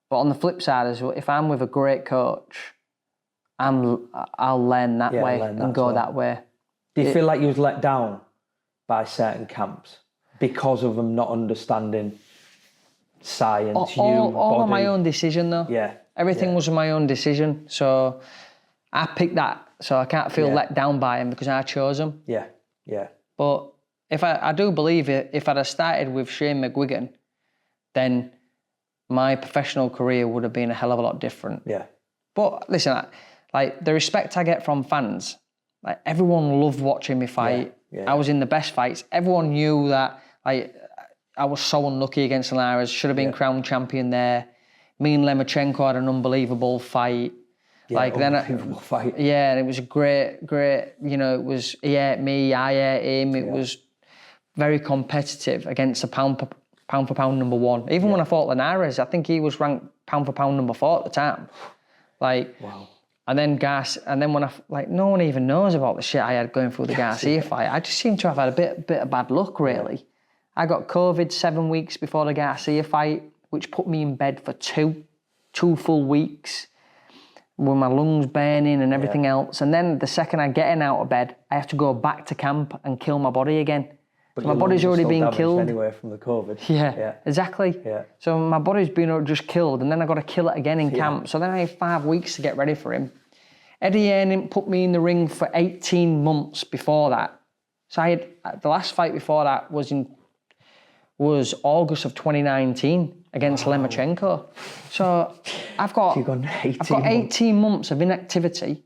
But on the flip side as well, if I'm with a great coach, I'll learn that way and go that way. Do you feel like you was let down by certain camps because of them not understanding science, all on my own decision though. Yeah. Everything was my own decision. So I picked that. So I can't feel let down by him because I chose him. Yeah. Yeah. But if I do believe it, if I'd have started with Shane McGuigan, then my professional career would have been a hell of a lot different. Yeah. But listen, like the respect I get from fans, like everyone loved watching me fight. Yeah. I was in the best fights. Everyone knew that I was so unlucky against Linares, should have been crowned champion there. Me and Lemachenko had an unbelievable fight. Yeah, fight. Yeah, and it was a great, you know, it was, he ate me, I ate him. It was very competitive against a pound for pound number one. Even when I fought Linares, I think he was ranked pound for pound number 4 at the time. Like, wow. And then when no one even knows about the shit I had going through the Garcia fight. I just seem to have had a bit of bad luck, really. Yeah. I got COVID 7 weeks before the Garcia fight, which put me in bed for two full weeks with my lungs burning and everything else. And then the second I get out of bed, I have to go back to camp and kill my body again. But so my body's already been killed. Anyway, from the COVID. Yeah, exactly. Yeah. So my body's been just killed, and then I got to kill it again in camp. So then I had 5 weeks to get ready for him. Eddie Earning put me in the ring for 18 months before that. So I had the last fight before that was August of 2019 against Lemachenko. So I've got 18 months of inactivity.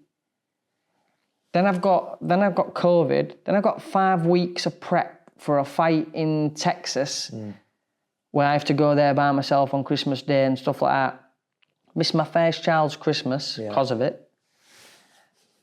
Then I've got COVID. Then I've got 5 weeks of prep for a fight in Texas where I have to go there by myself on Christmas Day and stuff like that. Missed my first child's Christmas because of it,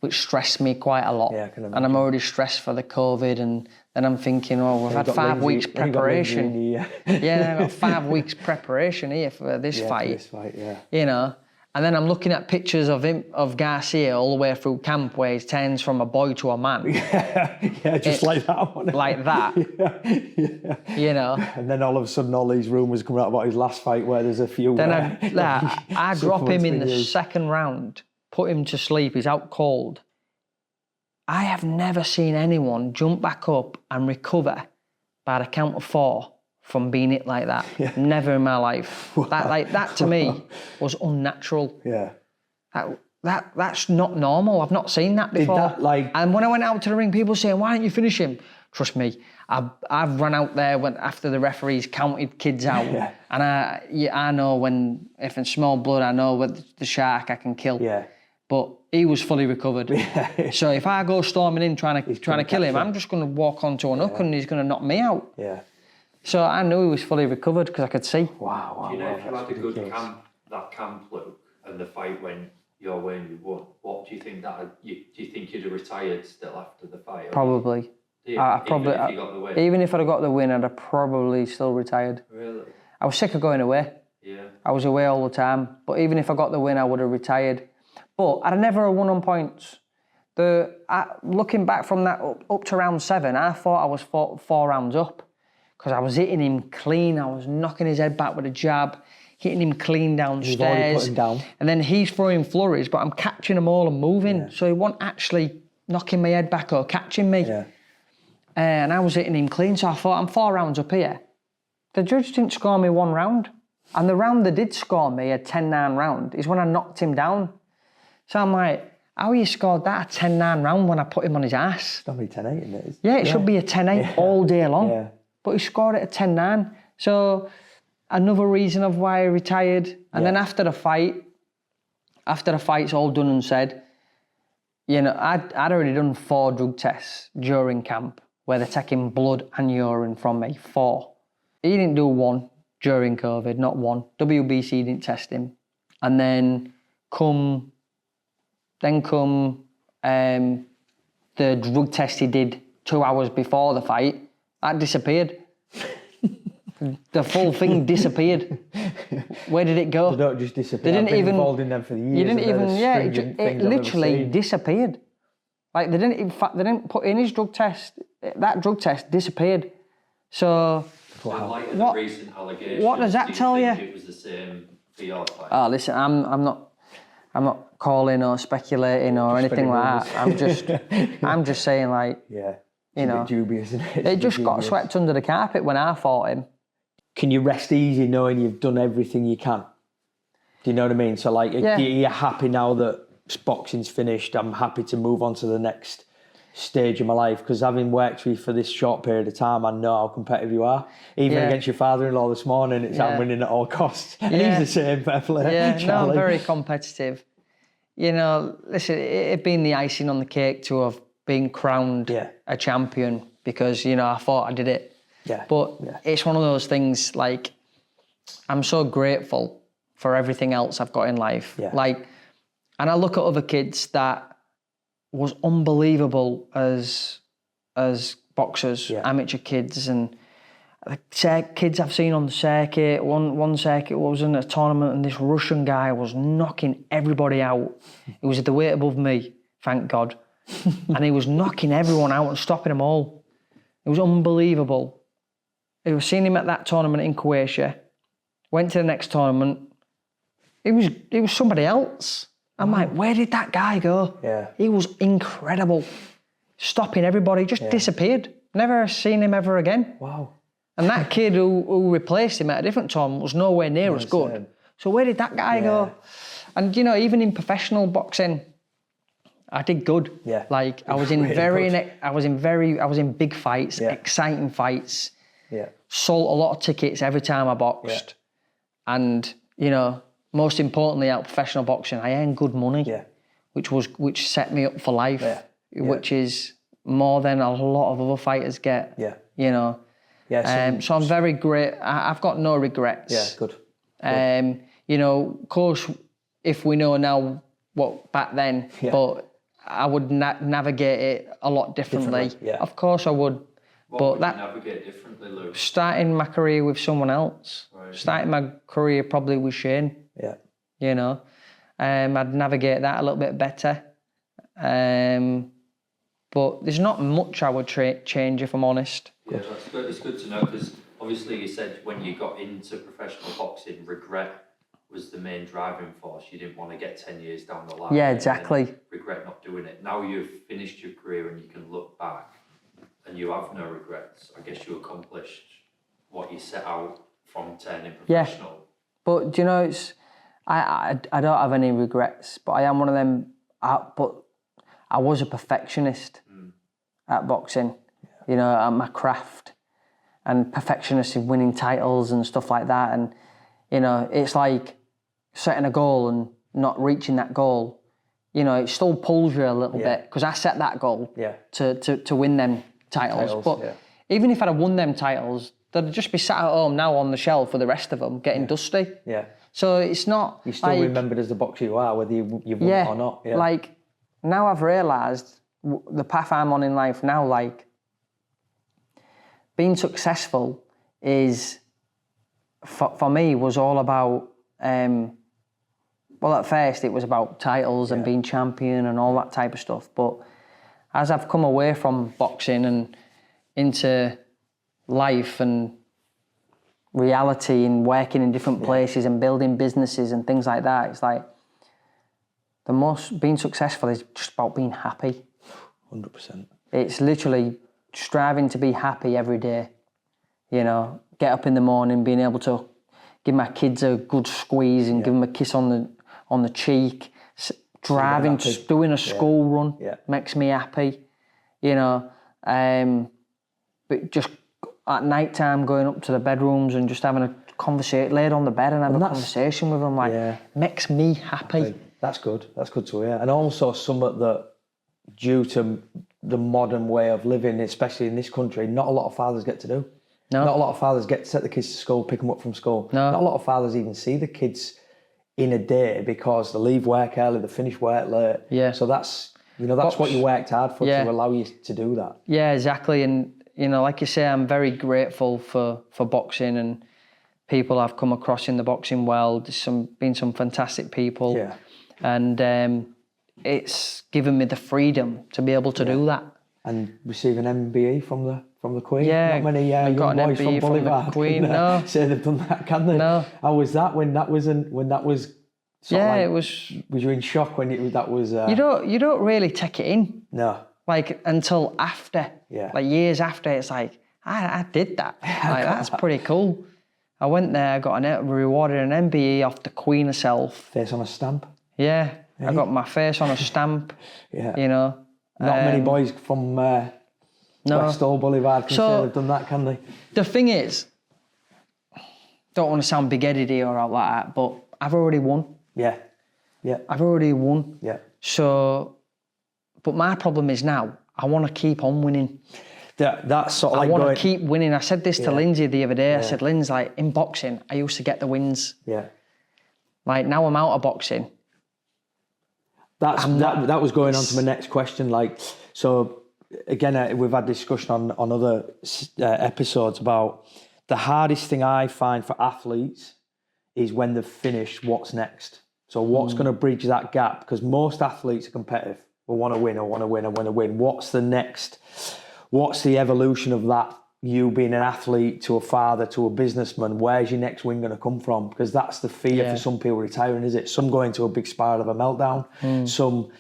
which stressed me quite a lot. Yeah, I can imagine. And I'm already stressed for the COVID, and then I'm thinking, we've had 5 weeks preparation. Yeah, I've got 5 weeks preparation here for this fight. For this fight, yeah. You know, and then I'm looking at pictures of Garcia all the way through camp where he turns from a boy to a man. Yeah, just like that one. Like that. Yeah. You know. And then all of a sudden all these rumours come out about his last fight where there's a few... Then I drop him in the second round, put him to sleep, he's out cold. I have never seen anyone jump back up and recover by the count of 4 from being hit like that. Yeah. Never in my life. Wow. That to me was unnatural. Yeah. That's not normal. I've not seen that before. And when I went out to the ring, people saying, "Why don't you finish him?" Trust me, I've run out there after the referees counted kids out, and I know if it's small blood, I know with the shark I can kill. Yeah. But he was fully recovered. So if I go storming in trying to kill him, I'm just going to walk onto a hook and he's going to knock me out. Yeah. So I knew he was fully recovered because I could see. Wow. Do you know if you that's had a good ridiculous. camp, Luke, and the fight went your way and you won, what do you think do you think you'd have retired still after the fight? Probably. Even if you got the win? Even if I'd have got the win, I'd have probably still retired. Really? I was sick of going away. Yeah. I was away all the time. But even if I got the win, I would have retired. But I'd have never won on points. Looking back from that up to round 7, I thought I was 4 rounds up because I was hitting him clean. I was knocking his head back with a jab, hitting him clean downstairs. You've already put him down. And then he's throwing flurries, but I'm catching them all and moving. Yeah. So he wasn't actually knocking my head back or catching me. Yeah. And I was hitting him clean, so I thought, I'm 4 rounds up here. The judge didn't score me 1 round. And the round that did score me, a 10-9 round, is when I knocked him down. So I'm like, how you scored that a 10-9 round when I put him on his ass? It's normally 10-8, isn't it? Yeah, it should be a 10-8 all day long. Yeah. But he scored it a 10-9. So another reason of why I retired. And then after the fight's all done and said, you know, I'd already done 4 drug tests during camp where they're taking blood and urine from me. 4. He didn't do 1 during COVID, not 1. WBC didn't test him. And then come the drug test he did 2 hours before the fight, that disappeared. The full thing disappeared. Where did it go? They don't just disappear. They didn't I've been even involved in them for the years. You didn't and they're even, the yeah. stringent It things I've ever literally seen. disappeared. Like they didn't. In fact, they didn't put in his drug test. That drug test disappeared. So. So in light of What- the recent allegations, what does that do you tell think you? it was the same for your fight? Oh, listen, I'm not calling or speculating or anything like that. I'm just saying like, Yeah. you know, dubious, isn't it? it just got swept under the carpet when I fought him. Can you rest easy knowing you've done everything you can? Do you know what I mean? So like, you're happy now that boxing's finished. I'm happy to move on to the next stage of my life because having worked with you for this short period of time, I know how competitive you are. Even against your father-in-law this morning, it's I'm winning at all costs. And he's the same, fair play. Yeah, no, Charlie. I'm very competitive. You know, listen, it being the icing on the cake to have been crowned a champion because, you know, I thought I did it. Yeah. But it's one of those things, like, I'm so grateful for everything else I've got in life. Yeah. Like, and I look at other kids that was unbelievable as boxers, amateur kids, and kids I've seen on the circuit. One circuit was in a tournament and this Russian guy was knocking everybody out. He was at the weight above me, thank God. And he was knocking everyone out and stopping them all. It was unbelievable. I was seeing him at that tournament in Croatia. Went to the next tournament. It was somebody else. I'm like, where did that guy go? Yeah. He was incredible. Stopping everybody, just disappeared. Never seen him ever again. Wow. And that kid who replaced him at a different tournament was nowhere near as good. same. So where did that guy go? And you know, even in professional boxing, I did good. Yeah. Like I was in I was in big fights, exciting fights. Yeah. Sold a lot of tickets every time I boxed. And, you know, most importantly out of professional boxing, I earned good money. Yeah. Which set me up for life. Yeah. Which is more than a lot of other fighters get. Yeah. You know. Yeah. So I'm very great. I've got no regrets. Yeah, good. You know, of course, if we know now what back then, but I would navigate it a lot differently. Yeah. Of course I would. What would you navigate differently, Lou? Starting my career with someone else. Right. Starting my career probably with Shane. Yeah. You know, I'd navigate that a little bit better. But there's not much I would change if I'm honest. Yeah, that's good. It's good to know because obviously you said when you got into professional boxing, regret was the main driving force. You didn't want to get 10 years down the line. Yeah, and exactly. regret not doing it. Now you've finished your career and you can look back and you have no regrets. I guess you accomplished what you set out from turning professional. But do you know, I don't have any regrets, but I am one of them. But I was a perfectionist at boxing, you know, at my craft, and perfectionist in winning titles and stuff like that. And, you know, it's like setting a goal and not reaching that goal. You know, it still pulls you a little bit because I set that goal to win them titles. But even if I'd have won them titles, they'd just be sat at home now on the shelf with the rest of them getting dusty. Yeah. So it's not. You're still remembered as the boxer you are, whether you've won it or not. Yeah. Like now I've realised the path I'm on in life now, like being successful is, for me, was all about, well, at first it was about titles and being champion and all that type of stuff. But as I've come away from boxing and into life and reality and working in different places and building businesses and things like that, it's like being successful is just about being happy. 100%. It's literally striving to be happy every day. You know, get up in the morning, being able to give my kids a good squeeze and give them a kiss on the cheek. Driving, doing a school run makes me happy. You know, but just at night time going up to the bedrooms and just having a conversation, laid on the bed and having a conversation with them, like makes me happy. That's good. That's good to hear. And also something that, due to the modern way of living, especially in this country, not a lot of fathers get to do. No. Not a lot of fathers get to take the kids to school, pick them up from school. No. Not a lot of fathers even see the kids in a day because they leave work early, they finish work late. Yeah. So that's what you worked hard for, to allow you to do that. Yeah, exactly. And, you know, like you say, I'm very grateful for boxing and people I've come across in the boxing world. There's been some fantastic people. Yeah. And it's given me the freedom to be able to do that. And receive an MBE from the Queen. Yeah, not many young got an boys MBE from from the Boulevard Queen. can, No, say they've done that, can they? No. How was that when that was sort of like, it was. Was you in shock when that was? You don't really take it in. No. Like until after. Yeah. Like years after, it's like I did that. Like that's pretty cool. I went there, got rewarded an MBE off the Queen herself. Face on a stamp. Yeah, I got my face on a stamp. Yeah. You know. Not many boys from West Old Boulevard can say they've done that, can they? The thing is, don't want to sound big-headed here or out like that, but I've already won. Yeah. Yeah. I've already won. Yeah. So, but my problem is now, I want to keep on winning. That's sort of like I want to keep winning. I said this to Lindsay the other day. I said, Lindsay, like in boxing, I used to get the wins. Yeah. Like now I'm out of boxing. That was going on to my next question. Like, so again, we've had discussion on other episodes about the hardest thing I find for athletes is when they've finished, what's next? So what's going to bridge that gap? Because most athletes are competitive. We want to win, I want to win, I want to win. What's the next? What's the evolution of that? You being an athlete to a father to a businessman, where's your next win going to come from? Because that's the fear for some people retiring, is it? Some go into a big spiral of a meltdown. Some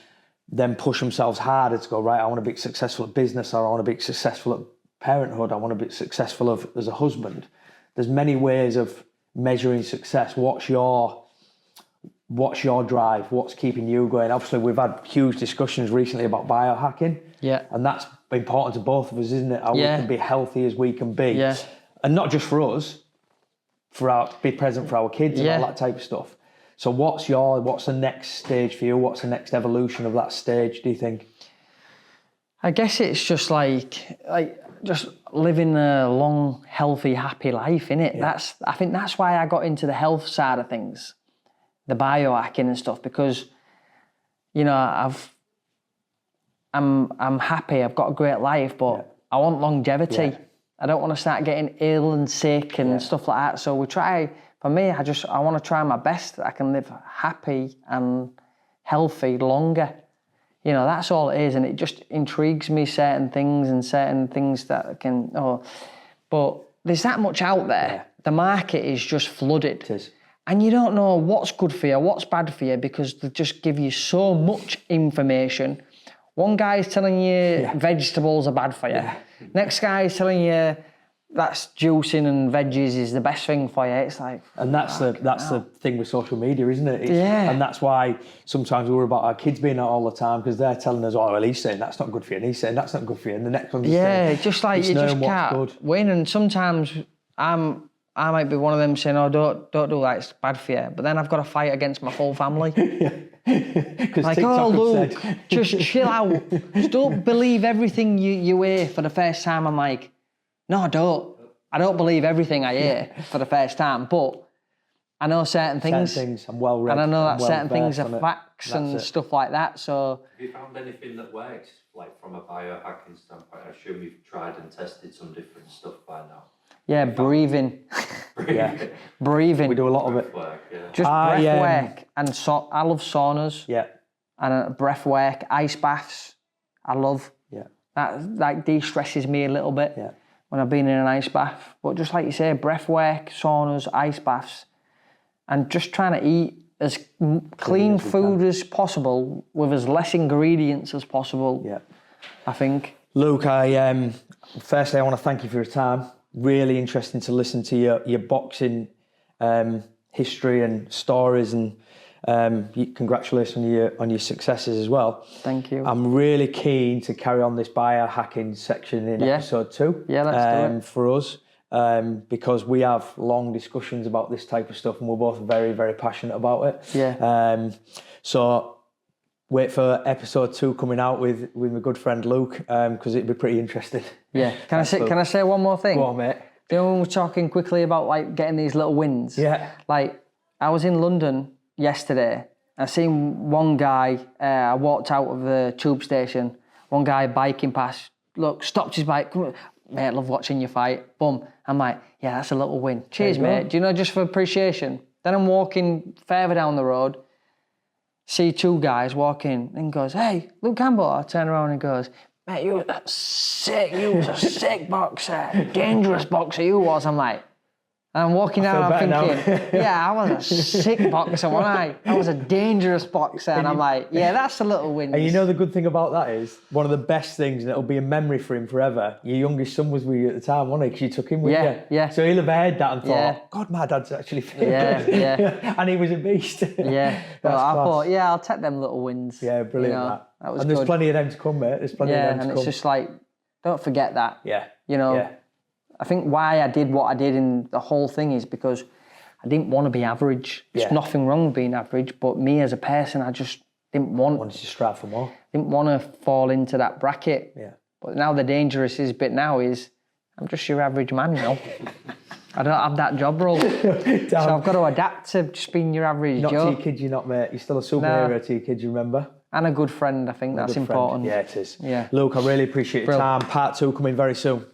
then push themselves harder to go, right, I want to be successful at business, or I want to be successful at parenthood, I want to be successful as a husband. There's many ways of measuring success. What's your drive? What's keeping you going? Obviously, we've had huge discussions recently about biohacking. Yeah. And that's important to both of us, isn't it? How we can be healthy as we can be. Yeah. And not just for us, be present for our kids and all that type of stuff. So what's the next stage for you? What's the next evolution of that stage, do you think? I guess it's just like just living a long, healthy, happy life, innit? Yeah. I think that's why I got into the health side of things, the biohacking and stuff, because, you know, I'm happy, I've got a great life, but I want longevity. Yeah. I don't want to start getting ill and sick and stuff like that. So for me, I want to try my best that I can live happy and healthy longer. You know, that's all it is. And it just intrigues me, certain things that can, but there's that much out there. Yeah. The market is just flooded. It is. And you don't know what's good for you, what's bad for you, because they just give you so much information. One guy's telling you vegetables are bad for you. Yeah. Next guy's telling you that's juicing and veggies is the best thing for you. It's like... And that's the thing with social media, isn't it? Yeah. And that's why sometimes we worry about our kids being out all the time, because they're telling us, well, he's saying that's not good for you, and he's saying that's not good for you, and the next one's saying... Yeah, just like you just can't win. And sometimes I might be one of them saying, don't do that, it's bad for you. But then I've got to fight against my full family. Like, TikTok Luke, just chill out. Just don't believe everything you hear for the first time. I'm like, no, don't. I don't believe everything I hear for the first time, but I know certain things. I'm well read. And I know I'm that well certain things versed are on it. facts That's and it. stuff like that. So Have you found anything that works, like from a biohacking standpoint? I assume you've tried and tested some different stuff by now. yeah, breathing. Yeah. Breathing. We do a lot of it. Work, yeah. Just I, breath work. And I love saunas Yeah. and breath work, ice baths. I love. Yeah. That like de-stresses me a little bit Yeah. when I've been in an ice bath. But just like you say, breath work, saunas, ice baths, and just trying to eat as clean as we food as possible with as less ingredients as possible. Yeah. I think. Luke, firstly, I want to thank you for your time. Really interesting to listen to your boxing history and stories, and congratulations on your successes as well. Thank you. I'm really keen to carry on this biohacking section in episode 2. Yeah, let's do it. For us, because we have long discussions about this type of stuff, and we're both very, very passionate about it. Yeah. So wait for episode 2 coming out with my good friend Luke, because it'd be pretty interesting. Yeah. Can I say one more thing? Go on, mate. You know, when we're talking quickly about like getting these little wins. Yeah. Like I was in London yesterday. I seen one guy. I walked out of the tube station. One guy biking past. Look, stopped his bike. Come on. Mate, I love watching you fight. Boom. I'm like, yeah, that's a little win. Cheers, There you go. mate. Do you know, just for appreciation. Then I'm walking further down the road. See 2 guys walking, and goes, "Hey, Luke Campbell." I turn around and goes, "Mate, you was a sick boxer, dangerous boxer you was." I'm like, and I'm walking down, I'm thinking, yeah, I was a sick boxer, wasn't I? I was a dangerous boxer, and I'm like, yeah, that's a little win. And you know the good thing about that is, one of the best things, and it'll be a memory for him forever, your youngest son was with you at the time, wasn't he? Because you took him with you. Yeah. So he'll have heard that and thought, Yeah. God, my dad's actually fit. Yeah. And he was a beast. Yeah, but I class. thought, yeah, I'll take them little wins. Yeah, brilliant, You know, that. that was and there's good. plenty of them to come, mate. There's plenty of Yeah, them to and come. it's just like, don't forget that. Yeah. You know, Yeah. I think why I did what I did in the whole thing is because I didn't want to be average. There's Yeah. nothing wrong with being average, but me as a person, I just didn't Wanted to strive for more. to fall into that bracket. Yeah. But now the dangerous bit now is I'm just your average man now. I don't have that job role. So I've got to adapt to just being your average Not Joe. to your kids, you're not, mate. You're still a superhero to your kids, you remember? And a good friend, I think that's Good friend. important. Yeah, it is. Yeah. Luke, I really appreciate your Brill. time. Part 2 coming very soon.